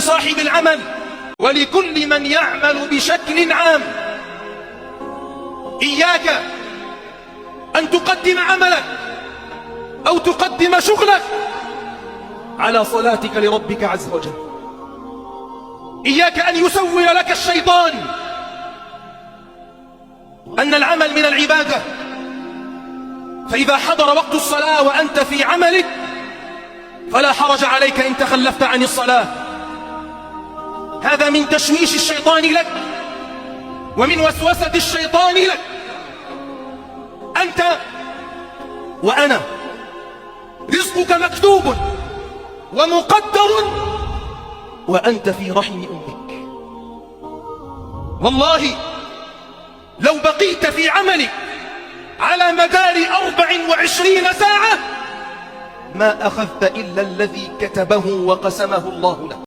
لصاحب العمل ولكل من يعمل بشكل عام. إياك أن تقدم عملك أو تقدم شغلك على صلاتك لربك عز وجل. إياك أن يسول لك الشيطان أن العمل من العبادة، فإذا حضر وقت الصلاة وأنت في عملك فلا حرج عليك إن تخلفت عن الصلاة. هذا من تشويش الشيطان لك ومن وسوسة الشيطان لك. أنت وأنا رزقك مكتوب ومقدر وأنت في رحم أمك. والله لو بقيت في عملك على مدار 24 ساعة ما أخذت إلا الذي كتبه وقسمه الله لك.